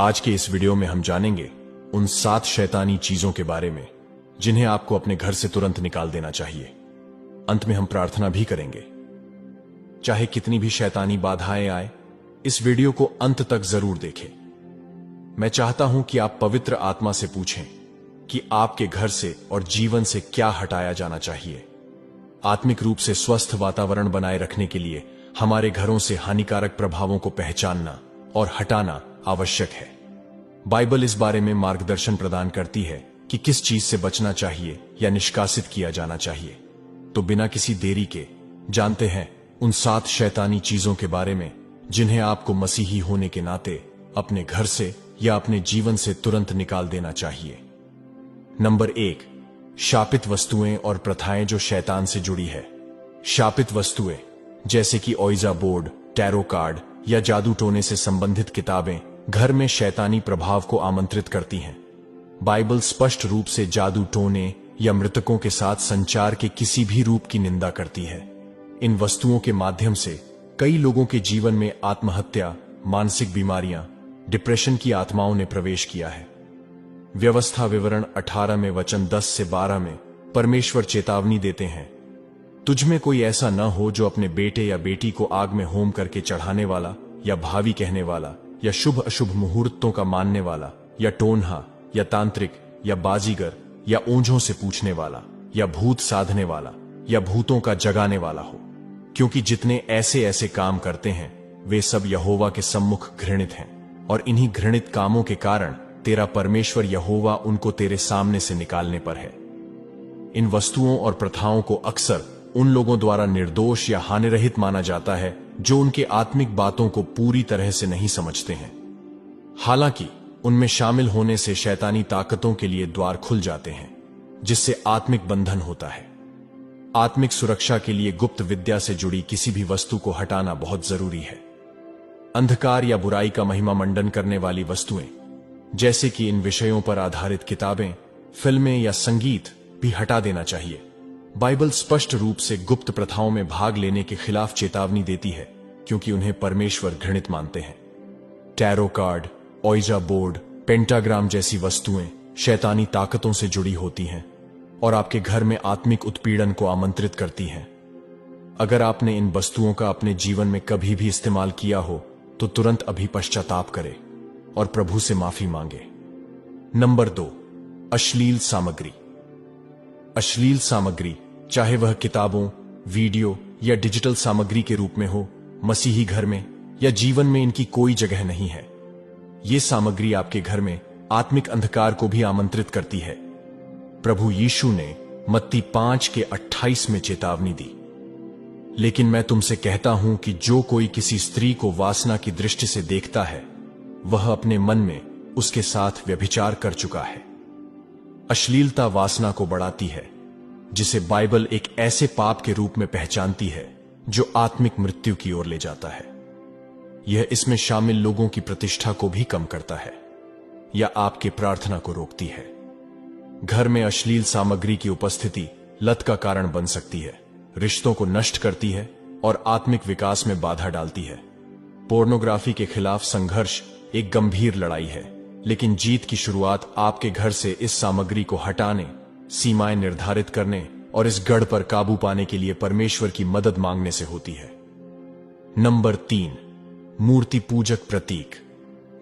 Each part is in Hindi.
आज के इस वीडियो में हम जानेंगे उन 7 शैतानी चीजों के बारे में जिन्हें आपको अपने घर से तुरंत निकाल देना चाहिए। अंत में हम प्रार्थना भी करेंगे। चाहे कितनी भी शैतानी बाधाएं आए, इस वीडियो को अंत तक जरूर देखें। मैं चाहता हूं कि आप पवित्र आत्मा से पूछें कि आपके घर से और जीवन से क्या हटाया जाना चाहिए। आत्मिक रूप से स्वस्थ वातावरण बनाए रखने के लिए हमारे घरों से हानिकारक प्रभावों को पहचानना और हटाना आवश्यक है। बाइबल इस बारे में मार्गदर्शन प्रदान करती है कि किस चीज से बचना चाहिए या निष्कासित किया जाना चाहिए। तो बिना किसी देरी के जानते हैं उन 7 शैतानी चीजों के बारे में जिन्हें आपको मसीही होने के नाते अपने घर से या अपने जीवन से तुरंत निकाल देना चाहिए। नंबर 1, शापित वस्तुएं और प्रथाएं जो शैतान से जुड़ी है। शापित वस्तुएं जैसे कि ओइजा बोर्ड, टैरो कार्ड या जादू टोने से संबंधित किताबें घर में शैतानी प्रभाव को आमंत्रित करती हैं। बाइबल स्पष्ट रूप से जादू टोने या मृतकों के साथ संचार के किसी भी रूप की निंदा करती है। इन वस्तुओं के माध्यम से कई लोगों के जीवन में आत्महत्या, मानसिक बीमारियां, डिप्रेशन की आत्माओं ने प्रवेश किया है। व्यवस्था विवरण 18 में वचन 10 से 12 में परमेश्वर चेतावनी देते हैं, तुझ में कोई ऐसा न हो जो अपने बेटे या बेटी को आग में होम करके चढ़ाने वाला या भावी कहने वाला या शुभ अशुभ मुहूर्तों का मानने वाला या टोनहा या तांत्रिक या बाजीगर या ओंझों से पूछने वाला या भूत साधने वाला या भूतों का जगाने वाला हो, क्योंकि जितने ऐसे ऐसे काम करते हैं वे सब यहोवा के सम्मुख घृणित हैं, और इन्हीं घृणित कामों के कारण तेरा परमेश्वर यहोवा उनको तेरे सामने से निकालने पर है। इन वस्तुओं और प्रथाओं को अक्सर उन लोगों द्वारा निर्दोष या हानिरहित माना जाता है जो उनके आत्मिक बातों को पूरी तरह से नहीं समझते हैं। हालांकि उनमें शामिल होने से शैतानी ताकतों के लिए द्वार खुल जाते हैं, जिससे आत्मिक बंधन होता है। आत्मिक सुरक्षा के लिए गुप्त विद्या से जुड़ी किसी भी वस्तु को हटाना बहुत जरूरी है। अंधकार या बुराई का महिमा मंडन करने वाली वस्तुएं जैसे कि इन विषयों पर आधारित किताबें, फिल्में या संगीत भी हटा देना चाहिए। बाइबल स्पष्ट रूप से गुप्त प्रथाओं में भाग लेने के खिलाफ चेतावनी देती है, क्योंकि उन्हें परमेश्वर घृणित मानते हैं। टैरो कार्ड, ओइजा बोर्ड, पेंटाग्राम जैसी वस्तुएं शैतानी ताकतों से जुड़ी होती हैं और आपके घर में आत्मिक उत्पीड़न को आमंत्रित करती हैं। अगर आपने इन वस्तुओं का अपने जीवन में कभी भी इस्तेमाल किया हो तो तुरंत अभी पश्चाताप करें और प्रभु से माफी मांगे। नंबर 2, अश्लील सामग्री। अश्लील सामग्री, चाहे वह किताबों, वीडियो या डिजिटल सामग्री के रूप में हो, मसीही घर में या जीवन में इनकी कोई जगह नहीं है। ये सामग्री आपके घर में आत्मिक अंधकार को भी आमंत्रित करती है। प्रभु यीशु ने मत्ती 5 के 28 में चेतावनी दी, लेकिन मैं तुमसे कहता हूं कि जो कोई किसी स्त्री को वासना की दृष्टि से देखता है वह अपने मन में उसके साथ व्यभिचार कर चुका है। अश्लीलता वासना को बढ़ाती है, जिसे बाइबल एक ऐसे पाप के रूप में पहचानती है जो आत्मिक मृत्यु की ओर ले जाता है। यह इसमें शामिल लोगों की प्रतिष्ठा को भी कम करता है या आपके प्रार्थना को रोकती है। घर में अश्लील सामग्री की उपस्थिति लत का कारण बन सकती है, रिश्तों को नष्ट करती है और आत्मिक विकास में बाधा डालती है। पोर्नोग्राफी के खिलाफ संघर्ष एक गंभीर लड़ाई है, लेकिन जीत की शुरुआत आपके घर से इस सामग्री को हटाने, सीमाएं निर्धारित करने और इस गढ़ पर काबू पाने के लिए परमेश्वर की मदद मांगने से होती है। नंबर 3, मूर्ति पूजक प्रतीक।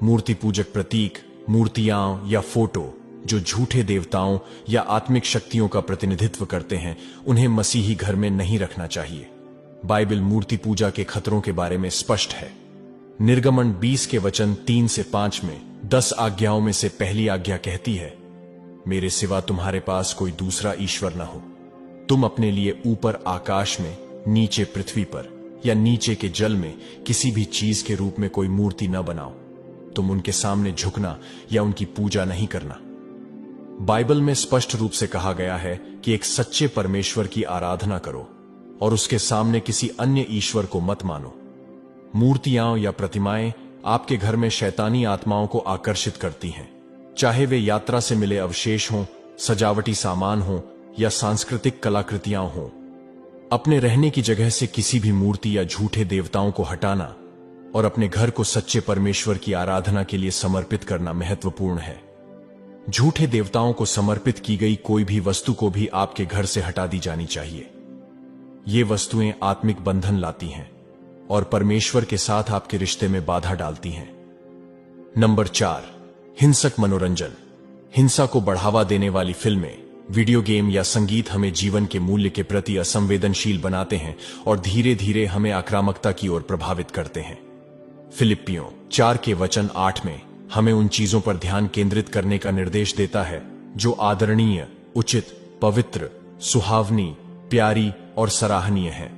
मूर्ति पूजक प्रतीक मूर्तियां या फोटो जो झूठे देवताओं या आत्मिक शक्तियों का प्रतिनिधित्व करते हैं, उन्हें मसीही घर में नहीं रखना चाहिए। बाइबल मूर्ति पूजा के खतरों के बारे में स्पष्ट है। निर्गमन 20 के वचन 3 से 5 में 10 आज्ञाओं में से पहली आज्ञा कहती है, मेरे सिवा तुम्हारे पास कोई दूसरा ईश्वर न हो। तुम अपने लिए ऊपर आकाश में, नीचे पृथ्वी पर या नीचे के जल में किसी भी चीज के रूप में कोई मूर्ति न बनाओ। तुम उनके सामने झुकना या उनकी पूजा नहीं करना। बाइबल में स्पष्ट रूप से कहा गया है कि एक सच्चे परमेश्वर की आराधना करो और उसके सामने किसी अन्य ईश्वर को मत मानो। मूर्तियां या प्रतिमाएं आपके घर में शैतानी आत्माओं को आकर्षित करती हैं, चाहे वे यात्रा से मिले अवशेष हों, सजावटी सामान हों या सांस्कृतिक कलाकृतियां हों। अपने रहने की जगह से किसी भी मूर्ति या झूठे देवताओं को हटाना और अपने घर को सच्चे परमेश्वर की आराधना के लिए समर्पित करना महत्वपूर्ण है। झूठे देवताओं को समर्पित की गई कोई भी वस्तु को भी आपके घर से हटा दी जानी चाहिए। ये वस्तुएं आत्मिक बंधन लाती हैं और परमेश्वर के साथ आपके रिश्ते में बाधा डालती हैं। नंबर 4, हिंसक मनोरंजन। हिंसा को बढ़ावा देने वाली फिल्में, वीडियो गेम या संगीत हमें जीवन के मूल्य के प्रति असंवेदनशील बनाते हैं और धीरे धीरे हमें आक्रामकता की ओर प्रभावित करते हैं। फिलिप्पियों 4 के वचन 8 में हमें उन चीजों पर ध्यान केंद्रित करने का निर्देश देता है जो आदरणीय, उचित, पवित्र, सुहावनी, प्यारी और सराहनीय है।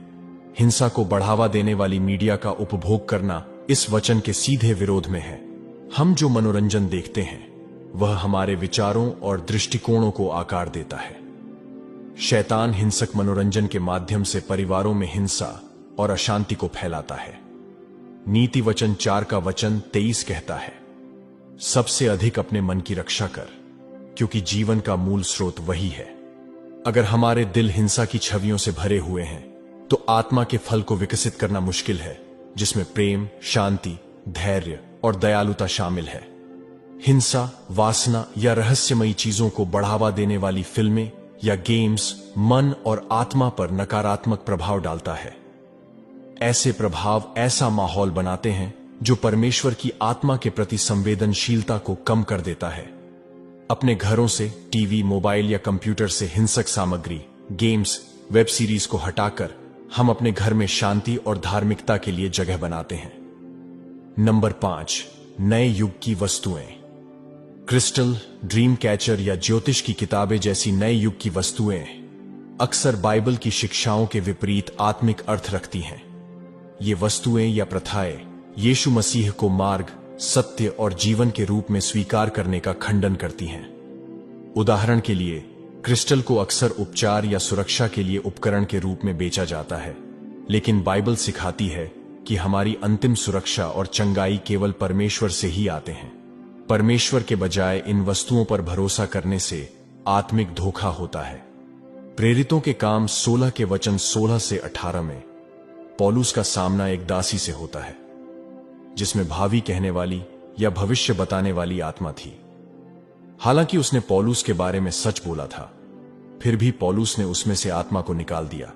हिंसा को बढ़ावा देने वाली मीडिया का उपभोग करना इस वचन के सीधे विरोध में है। हम जो मनोरंजन देखते हैं वह हमारे विचारों और दृष्टिकोणों को आकार देता है। शैतान हिंसक मनोरंजन के माध्यम से परिवारों में हिंसा और अशांति को फैलाता है। नीति वचन 4 का वचन 23 कहता है, सबसे अधिक अपने मन की रक्षा कर, क्योंकि जीवन का मूल स्रोत वही है। अगर हमारे दिल हिंसा की छवियों से भरे हुए हैं तो आत्मा के फल को विकसित करना मुश्किल है, जिसमें प्रेम, शांति, धैर्य और दयालुता शामिल है। हिंसा, वासना या रहस्यमयी चीजों को बढ़ावा देने वाली फिल्में या गेम्स मन और आत्मा पर नकारात्मक प्रभाव डालता है। ऐसे प्रभाव ऐसा माहौल बनाते हैं जो परमेश्वर की आत्मा के प्रति संवेदनशीलता को कम कर देता है। अपने घरों से टीवी, मोबाइल या कंप्यूटर से हिंसक सामग्री, गेम्स, वेब सीरीज को हटाकर हम अपने घर में शांति और धार्मिकता के लिए जगह बनाते हैं। नंबर 5, नए युग की वस्तुएं। क्रिस्टल, ड्रीम कैचर या ज्योतिष की किताबें जैसी नए युग की वस्तुएं अक्सर बाइबल की शिक्षाओं के विपरीत आत्मिक अर्थ रखती हैं। ये वस्तुएं या प्रथाएं यीशु मसीह को मार्ग, सत्य और जीवन के रूप में स्वीकार करने का खंडन करती हैं। उदाहरण के लिए, क्रिस्टल को अक्सर उपचार या सुरक्षा के लिए उपकरण के रूप में बेचा जाता है, लेकिन बाइबल सिखाती है कि हमारी अंतिम सुरक्षा और चंगाई केवल परमेश्वर से ही आते हैं। परमेश्वर के बजाय इन वस्तुओं पर भरोसा करने से आत्मिक धोखा होता है। प्रेरितों के काम 16 के वचन 16 से 18 में पौलुस का सामना एक दासी से होता है, जिसमें भावी कहने वाली या भविष्य बताने वाली आत्मा थी। हालांकि उसने पौलुस के बारे में सच बोला था, फिर भी पौलुस ने उसमें से आत्मा को निकाल दिया,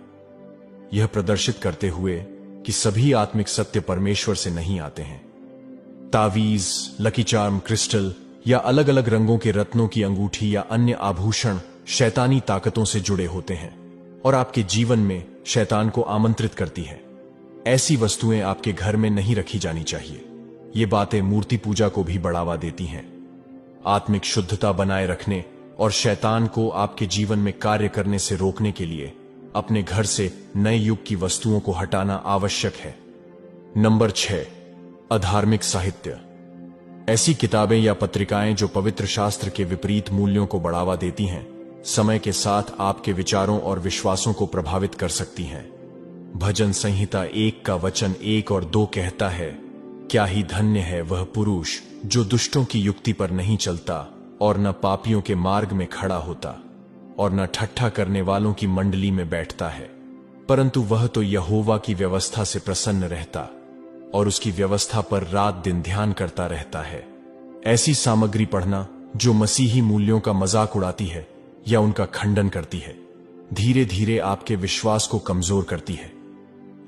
यह प्रदर्शित करते हुए कि सभी आत्मिक सत्य परमेश्वर से नहीं आते हैं। तावीज, लकी चार्म, क्रिस्टल या अलग अलग रंगों के रत्नों की अंगूठी या अन्य आभूषण शैतानी ताकतों से जुड़े होते हैं और आपके जीवन में शैतान को आमंत्रित करती है। ऐसी वस्तुएं आपके घर में नहीं रखी जानी चाहिए। ये बातें मूर्ति पूजा को भी बढ़ावा देती हैं। आत्मिक शुद्धता बनाए रखने और शैतान को आपके जीवन में कार्य करने से रोकने के लिए अपने घर से नए युग की वस्तुओं को हटाना आवश्यक है। नंबर 6, अधार्मिक साहित्य। ऐसी किताबें या पत्रिकाएं जो पवित्र शास्त्र के विपरीत मूल्यों को बढ़ावा देती हैं, समय के साथ आपके विचारों और विश्वासों को प्रभावित कर सकती हैं। भजन संहिता 1 का वचन 1 और 2 कहता है, क्या ही धन्य है वह पुरुष जो दुष्टों की युक्ति पर नहीं चलता और न पापियों के मार्ग में खड़ा होता और न ठट्ठा करने वालों की मंडली में बैठता है, परंतु वह तो यहोवा की व्यवस्था से प्रसन्न रहता और उसकी व्यवस्था पर रात दिन ध्यान करता रहता है। ऐसी सामग्री पढ़ना जो मसीही मूल्यों का मजाक उड़ाती है या उनका खंडन करती है, धीरे धीरे आपके विश्वास को कमजोर करती है।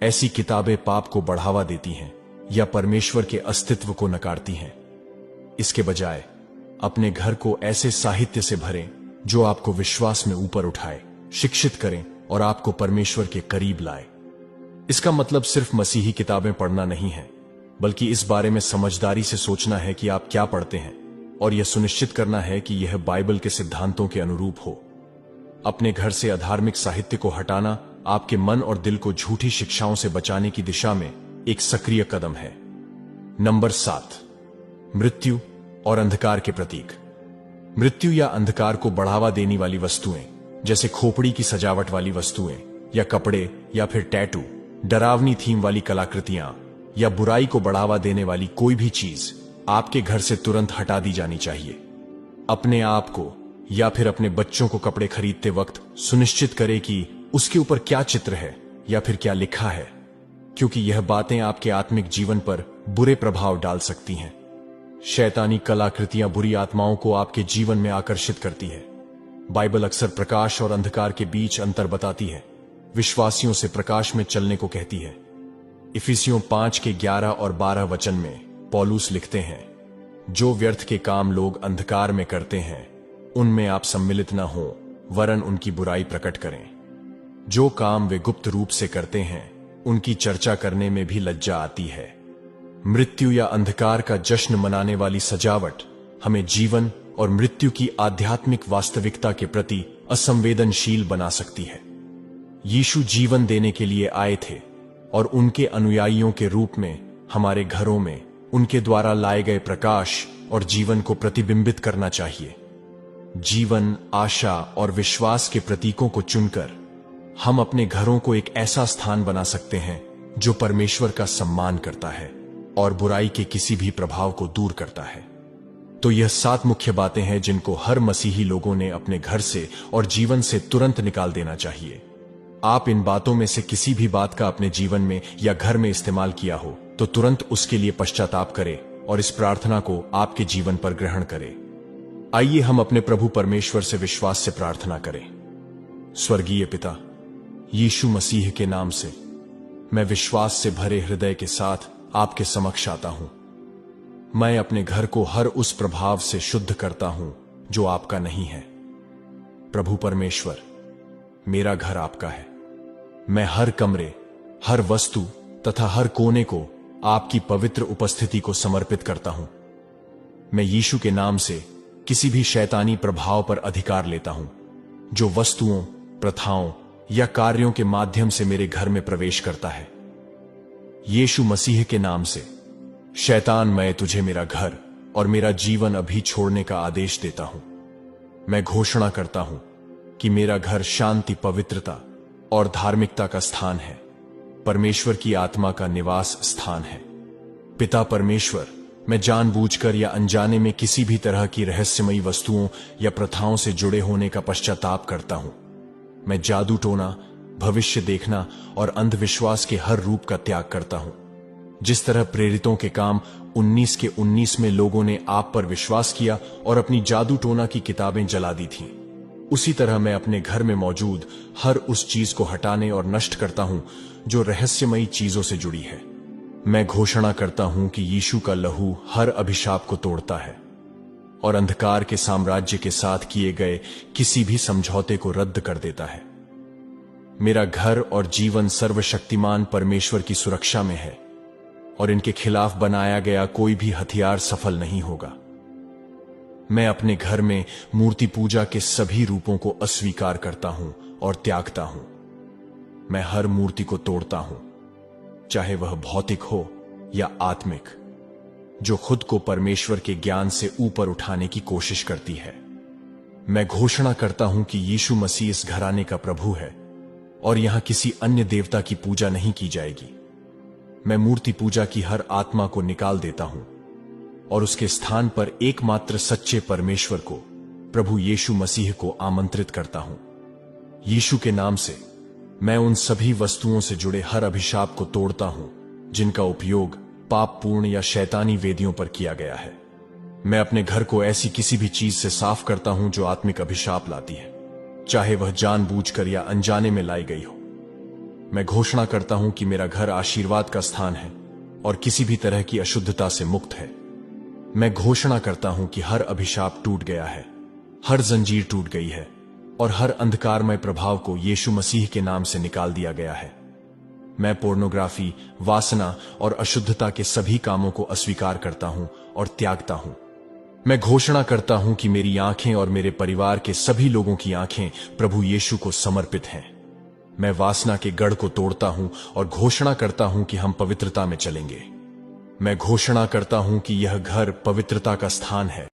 ऐसी किताबें पाप को बढ़ावा देती हैं या परमेश्वर के अस्तित्व को नकारती हैं। इसके बजाय अपने घर को ऐसे साहित्य से भरें जो आपको विश्वास में ऊपर उठाए, शिक्षित करें और आपको परमेश्वर के करीब लाए। इसका मतलब सिर्फ मसीही किताबें पढ़ना नहीं है, बल्कि इस बारे में समझदारी से सोचना है कि आप क्या पढ़ते हैं और यह सुनिश्चित करना है कि यह बाइबल के सिद्धांतों के अनुरूप हो। अपने घर से अधार्मिक साहित्य को हटाना आपके मन और दिल को झूठी शिक्षाओं से बचाने की दिशा में एक सक्रिय कदम है। नंबर 7, मृत्यु और अंधकार के प्रतीक। मृत्यु या अंधकार को बढ़ावा देने वाली वस्तुएं, जैसे खोपड़ी की सजावट वाली वस्तुएं या कपड़े या फिर टैटू, डरावनी थीम वाली कलाकृतियां या बुराई को बढ़ावा देने वाली कोई भी चीज आपके घर से तुरंत हटा दी जानी चाहिए। अपने आप को या फिर अपने बच्चों को कपड़े खरीदते वक्त सुनिश्चित करें कि उसके ऊपर क्या चित्र है या फिर क्या लिखा है। क्योंकि यह बातें आपके आत्मिक जीवन पर बुरे प्रभाव डाल सकती हैं। शैतानी कलाकृतियां बुरी आत्माओं को आपके जीवन में आकर्षित करती है। बाइबल अक्सर प्रकाश और अंधकार के बीच अंतर बताती है, विश्वासियों से प्रकाश में चलने को कहती है। इफिसियों 5 के 11 और 12 वचन में पौलुस लिखते हैं, जो व्यर्थ के काम लोग अंधकार में करते हैं उनमें आप सम्मिलित न हो, वरन उनकी बुराई प्रकट करें। जो काम वे गुप्त रूप से करते हैं उनकी चर्चा करने में भी लज्जा आती है। मृत्यु या अंधकार का जश्न मनाने वाली सजावट हमें जीवन और मृत्यु की आध्यात्मिक वास्तविकता के प्रति असंवेदनशील बना सकती है। यीशु जीवन देने के लिए आए थे और उनके अनुयायियों के रूप में हमारे घरों में उनके द्वारा लाए गए प्रकाश और जीवन को प्रतिबिंबित करना चाहिए। जीवन, आशा और विश्वास के प्रतीकों को चुनकर हम अपने घरों को एक ऐसा स्थान बना सकते हैं जो परमेश्वर का सम्मान करता है और बुराई के किसी भी प्रभाव को दूर करता है। तो यह 7 मुख्य बातें हैं जिनको हर मसीही लोगों ने अपने घर से और जीवन से तुरंत निकाल देना चाहिए। आप इन बातों में से किसी भी बात का अपने जीवन में या घर में इस्तेमाल किया हो तो तुरंत उसके लिए पश्चाताप करें और इस प्रार्थना को आपके जीवन पर ग्रहण करें। आइए हम अपने प्रभु परमेश्वर से विश्वास से प्रार्थना करें। स्वर्गीय पिता, यीशु मसीह के नाम से मैं विश्वास से भरे हृदय के साथ आपके समक्ष आता हूं। मैं अपने घर को हर उस प्रभाव से शुद्ध करता हूं जो आपका नहीं है। प्रभु परमेश्वर, मेरा घर आपका है। मैं हर कमरे, हर वस्तु तथा हर कोने को आपकी पवित्र उपस्थिति को समर्पित करता हूं। मैं यीशु के नाम से किसी भी शैतानी प्रभाव पर अधिकार लेता हूं जो वस्तुओं, प्रथाओं या कार्यों के माध्यम से मेरे घर में प्रवेश करता है। यीशु मसीह के नाम से शैतान, मैं तुझे मेरा घर और मेरा जीवन अभी छोड़ने का आदेश देता हूं। मैं घोषणा करता हूं कि मेरा घर शांति, पवित्रता और धार्मिकता का स्थान है, परमेश्वर की आत्मा का निवास स्थान है। पिता परमेश्वर, मैं जानबूझकर या अनजाने में किसी भी तरह की रहस्यमयी वस्तुओं या प्रथाओं से जुड़े होने का पश्चाताप करता हूं। मैं जादू टोना, भविष्य देखना और अंधविश्वास के हर रूप का त्याग करता हूं। जिस तरह प्रेरितों के काम 19 के 19 में लोगों ने आप पर विश्वास किया और अपनी जादू टोना की किताबें जला दी थीं, उसी तरह मैं अपने घर में मौजूद हर उस चीज को हटाने और नष्ट करता हूं जो रहस्यमयी चीजों से जुड़ी है। मैं घोषणा करता हूं कि यीशु का लहू हर अभिशाप को तोड़ता है और अंधकार के साम्राज्य के साथ किए गए किसी भी समझौते को रद्द कर देता है। मेरा घर और जीवन सर्वशक्तिमान परमेश्वर की सुरक्षा में है और इनके खिलाफ बनाया गया कोई भी हथियार सफल नहीं होगा। मैं अपने घर में मूर्ति पूजा के सभी रूपों को अस्वीकार करता हूं और त्यागता हूं। मैं हर मूर्ति को तोड़ता हूं, चाहे वह भौतिक हो या आत्मिक, जो खुद को परमेश्वर के ज्ञान से ऊपर उठाने की कोशिश करती है। मैं घोषणा करता हूं कि यीशु मसीह इस घराने का प्रभु है और यहां किसी अन्य देवता की पूजा नहीं की जाएगी। मैं मूर्ति पूजा की हर आत्मा को निकाल देता हूं और उसके स्थान पर एकमात्र सच्चे परमेश्वर को, प्रभु यीशु मसीह को आमंत्रित करता हूं। यीशु के नाम से मैं उन सभी वस्तुओं से जुड़े हर अभिशाप को तोड़ता हूं जिनका उपयोग पापपूर्ण या शैतानी वेदियों पर किया गया है। मैं अपने घर को ऐसी किसी भी चीज से साफ करता हूं जो आत्मिक अभिशाप लाती है, चाहे वह जानबूझकर या अनजाने में लाई गई हो। मैं घोषणा करता हूं कि मेरा घर आशीर्वाद का स्थान है और किसी भी तरह की अशुद्धता से मुक्त है। मैं घोषणा करता हूं कि हर अभिशाप टूट गया है, हर जंजीर टूट गई है और हर अंधकारमय प्रभाव को यीशु मसीह के नाम से निकाल दिया गया है। मैं पोर्नोग्राफी, वासना और अशुद्धता के सभी कामों को अस्वीकार करता हूं और त्यागता हूं। मैं घोषणा करता हूं कि मेरी आंखें और मेरे परिवार के सभी लोगों की आंखें प्रभु यीशु को समर्पित हैं। मैं वासना के गढ़ को तोड़ता हूं और घोषणा करता हूं कि हम पवित्रता में चलेंगे। मैं घोषणा करता हूं कि यह घर पवित्रता का स्थान है